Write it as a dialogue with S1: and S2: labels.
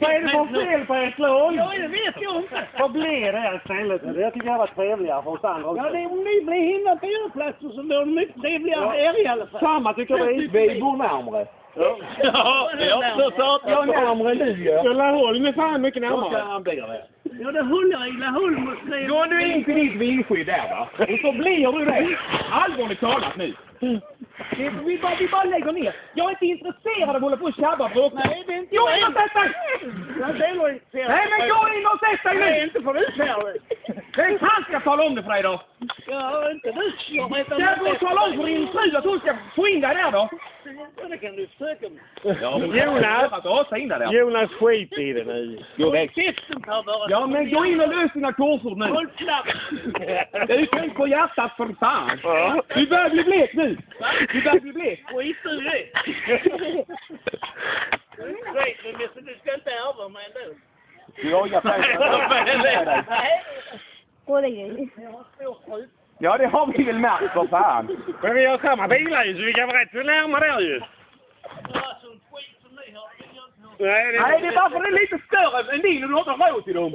S1: Vad är det för fel på er son?
S2: Ja, det vet jag inte.
S1: Vad blir det istället? Det tycker jag var trevligare för oss andra också.
S2: Ja, det är om ni blir hindrat på djurplatser så blir det mycket trevligare er i alla fall.
S1: Samma tycker vi.
S3: Vi bor närmare.
S1: Ja,
S2: det är också så.
S3: Jag är närmare nu.
S1: Laholm är fan mycket
S3: Då
S1: närmare.
S3: ska han bli det.
S2: Ja, det håller i Laholm och skriver.
S3: Går du in till ditt vinskydd där va? Och så blir du det. Allvarligt talat nu. Vi bara lägger ner. Jag är inte intresserad av att hålla på och tjabba på.
S2: Nej, det är inte
S3: Gå in och sätt dig! Nej, men gå in och sätt dig nu!
S2: Nej, inte för ut här.
S3: Vem fan ska tala om det för dig då?
S2: Ja, inte du. Jag vet
S3: Ska du tala om för din fru att hon ska få in dig där då?
S2: Ja, det kan du söka med.
S3: Ja,
S1: Jonas, skit i det nu.
S3: Ja, men gå in och lös dina korsord nu.
S2: Håll klapp.
S3: Tänk på hjärtat för fan.
S1: Ja.
S3: Du börjar bli blek nu. Du börjar bli blek.
S2: Skit i det. Nej, men du ska inte ärva mig ändå.
S3: Ja, jag fattar. Ja, det har vi väl märkt för fan.
S1: Men vi har samma bilar ju så vi kan vara rätt så närma där ju. Nej,
S3: Nej, det är bara för det är lite större än din och du har inte råd till dem.